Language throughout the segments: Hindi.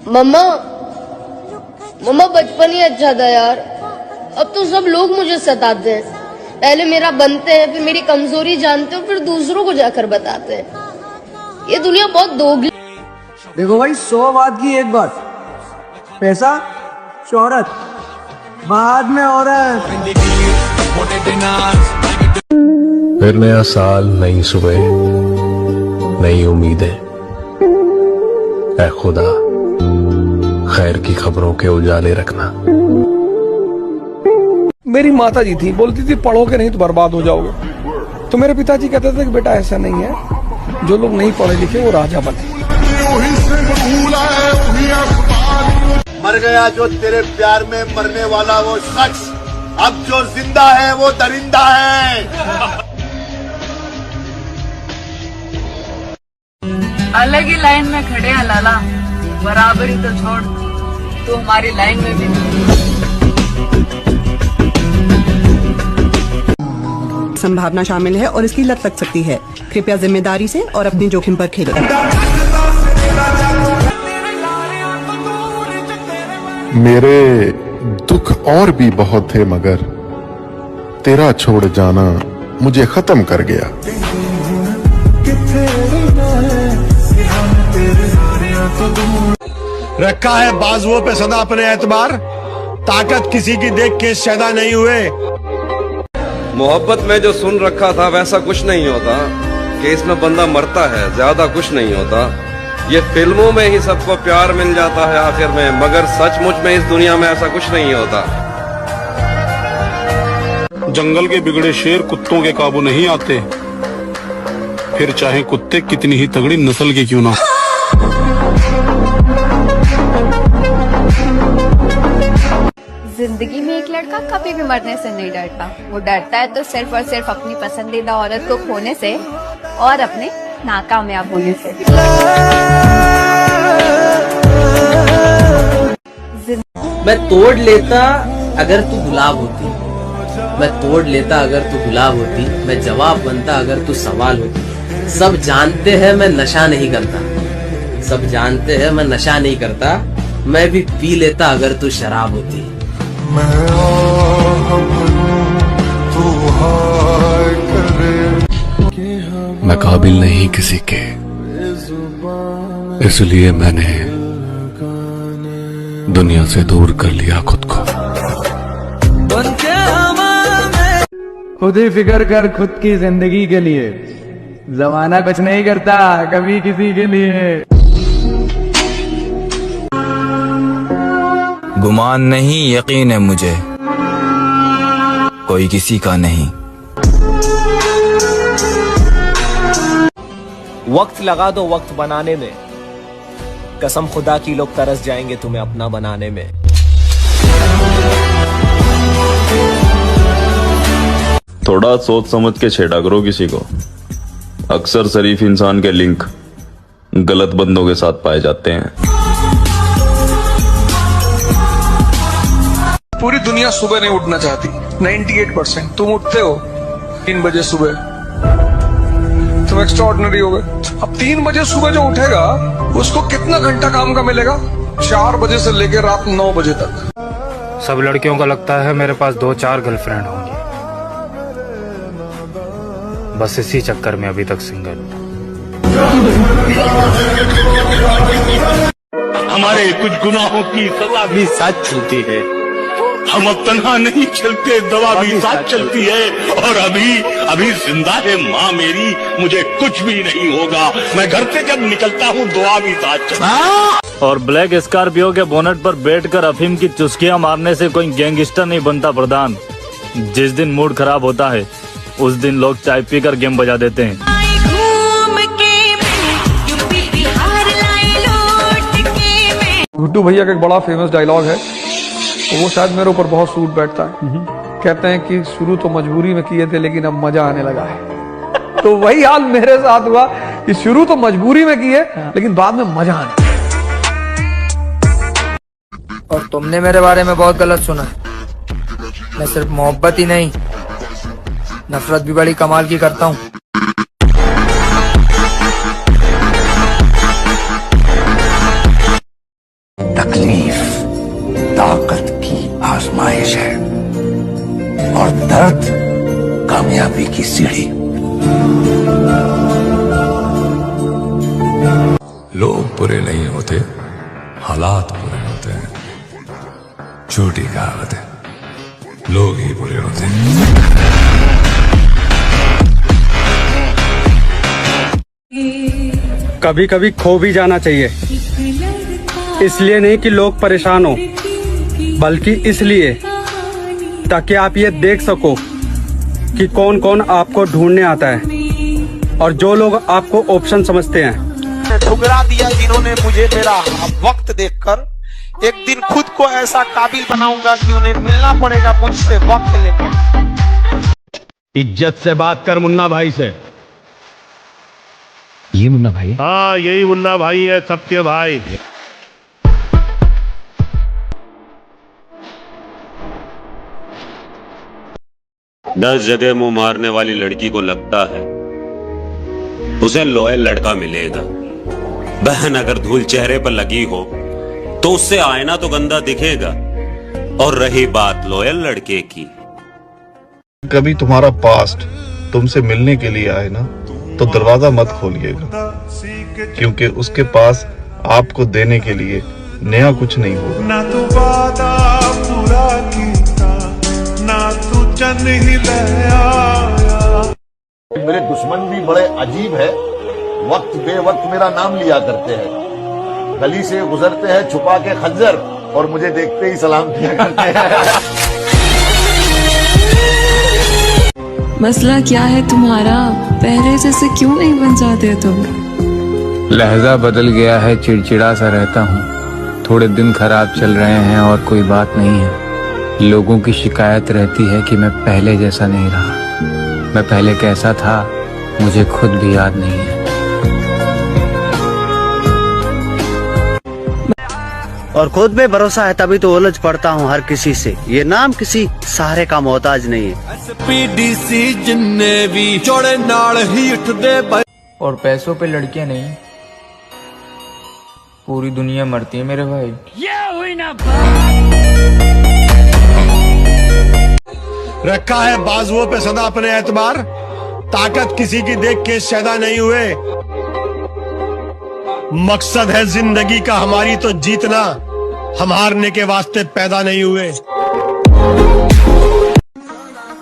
मम्मा मम्मा बचपन ही अच्छा था यार। अब तो सब लोग मुझे सताते हैं। पहले मेरा बनते हैं, फिर मेरी कमजोरी जानते हो, फिर दूसरों को जाकर बताते हैं। ये दुनिया बहुत दोगली। देखो भाई, 100 बात की एक बात, पैसा शोहरत बाद में औरत। फिर नया साल, नई सुबह, नई उम्मीदें। ऐ खुदा, खैर की खबरों के उजाले रखना। मेरी माता जी थी, बोलती थी पढ़ोगे नहीं तो बर्बाद हो जाओगे। तो मेरे पिताजी कहते थे कि बेटा ऐसा नहीं है, जो लोग नहीं पढ़े लिखे वो राजा बने। मर गया जो तेरे प्यार में मरने वाला वो शख्स, अब जो जिंदा है वो दरिंदा है। अलग ही लाइन में खड़े हैं लाला, बराबरी तो छोड़, तू हमारी लाइन में भी नहीं। संभावना शामिल है और इसकी लत लग सकती है। कृपया जिम्मेदारी से और अपनी जोखिम पर खेलें। मेरे दुख और भी बहुत थे, मगर तेरा छोड़ जाना मुझे खत्म कर गया। रखा है बाजुओं पे सदा अपने एतबार, ताकत किसी की देख के शैदा नहीं हुए। मोहब्बत में जो सुन रखा था वैसा कुछ नहीं होता, कि इसमें बंदा मरता है, ज्यादा कुछ नहीं होता। ये फिल्मों में ही सबको प्यार मिल जाता है आखिर में, मगर सचमुच में इस दुनिया में ऐसा कुछ नहीं होता। जंगल के बिगड़े शेर कुत्तों के काबू नहीं आते, फिर चाहे कुत्ते कितनी ही तगड़ी नस्ल के क्यों ना। जिंदगी में एक लड़का कभी भी मरने से नहीं डरता। वो डरता है तो सिर्फ और सिर्फ अपनी पसंदीदा औरत को खोने से और अपने नाकामयाब होने से। मैं तोड़ लेता अगर तू गुलाब होती, मैं तोड़ लेता अगर तू गुलाब होती, मैं जवाब बनता अगर तू सवाल होती। सब जानते हैं मैं नशा नहीं करता, सब जानते हैं मैं नशा नहीं करता, मैं भी पी लेता अगर तू शराब होती। मैं काबिल नहीं किसी के, इसलिए मैंने दुनिया से दूर कर लिया खुद को। खुद ही फिक्र कर खुद की जिंदगी के लिए, जमाना कुछ नहीं करता कभी किसी के लिए। गुमान नहीं यकीन है मुझे, कोई किसी का नहीं। वक्त लगा दो वक्त बनाने में, कसम खुदा की लोग तरस जाएंगे तुम्हें अपना बनाने में। थोड़ा सोच समझ के छेड़ा करो किसी को। अक्सर शरीफ इंसान के लिंक गलत बंदों के साथ पाए जाते हैं। पूरी दुनिया सुबह नहीं उठना चाहती, 98%। तुम उठते हो 3 बजे सुबह, तुम एक्स्ट्राऑर्डिनरी हो गए। अब 3 बजे सुबह जो उठेगा उसको कितना घंटा काम का मिलेगा? 4 बजे से लेकर रात 9 बजे तक। सब लड़कियों को लगता है मेरे पास 2-4 गर्लफ्रेंड होंगी, बस इसी चक्कर में अभी तक सिंगल हूं। हमारे कुछ गुनाहों की सजा भी साथ चलती है, हम अब तन्हा नहीं चलते, दवा भी साथ चलती है। और अभी जिंदा है माँ मेरी, मुझे कुछ भी नहीं होगा। मैं घर से जब निकलता हूँ दुआ भी साथ चलती। और ब्लैक स्कॉर्पियो के बोनट पर बैठकर अफीम की चुस्कियां मारने से कोई गैंगस्टर नहीं बनता प्रधान। जिस दिन मूड खराब होता है उस दिन लोग चाय पीकर गेम बजा देते हैं। गुड्डू भैया का एक बड़ा फेमस डायलॉग है, वो शायद मेरे ऊपर बहुत सूट बैठता है। कहते हैं कि शुरू तो मजबूरी में किए थे लेकिन अब मजा आने लगा है। तो वही हाल मेरे साथ हुआ कि शुरू तो मजबूरी में किए लेकिन बाद में मजा आने। और तुमने मेरे बारे में बहुत गलत सुना है। मैं सिर्फ मोहब्बत ही नहीं, नफरत भी बड़ी कमाल की करता हूँ। तकलीफ ताकत की आजमाइश है और दर्द कामयाबी की सीढ़ी। लोग बुरे नहीं होते, हालात बुरे होते हैं। छोटी कहावत है, लोग ही बुरे होते हैं। कभी कभी खो भी जाना चाहिए, इसलिए नहीं कि लोग परेशान हो, बल्कि इसलिए ताकि आप ये देख सको कि कौन कौन आपको ढूंढने आता है और जो लोग आपको ऑप्शन समझते हैं। ठुकरा दिया जिन्होंने मुझे मेरा वक्त देखकर, एक दिन खुद को ऐसा काबिल बनाऊंगा कि उन्हें मिलना पड़ेगा मुझसे वक्त लेकर। इज्जत से बात कर मुन्ना भाई से। ये मुन्ना भाई? हाँ यही मुन्ना भाई है, सत्य भाई। दस जगह मुंह मारने वाली लड़की को लगता है उसे लॉयल लड़का मिलेगा। बहन अगर धूल चेहरे पर लगी हो तो उससे आईना तो गंदा दिखेगा। और रही बात लॉयल लड़के की, कभी तुम्हारा पास्ट तुमसे मिलने के लिए आए ना, तो दरवाजा मत खोलिएगा, क्योंकि उसके पास आपको देने के लिए नया कुछ नहीं होगा। ना तू वादा पूरा कीता, ना तू चन ही ले आया। मेरे दुश्मन भी बड़े अजीब है, वक्त बेवक्त मेरा नाम लिया करते हैं। गली से गुजरते हैं छुपा के खंजर और मुझे देखते ही सलाम किया करते हैं। मसला क्या है तुम्हारा? पहले जैसे क्यों नहीं बन जाते तुम? लहजा बदल गया है, चिड़चिड़ा सा रहता हूँ। थोड़े दिन खराब चल रहे हैं और कोई बात नहीं है। लोगों की शिकायत रहती है कि मैं पहले जैसा नहीं रहा। मैं पहले कैसा था मुझे खुद भी याद नहीं है। और खुद में भरोसा है तभी तो उलझ पड़ता हूँ हर किसी से। ये नाम किसी सहारे का मोहताज नहीं है। और पैसों पे लड़कियां नहीं, पूरी दुनिया मरती है मेरे भाई। रखा है बाजुओं पे सदा अपने एतबार, ताकत किसी की देख के शैदा नहीं हुए। मकसद है जिंदगी का हमारी तो जीतना, हम हारने के वास्ते पैदा नहीं हुए।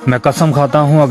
मैं कसम खाता हूँ अगर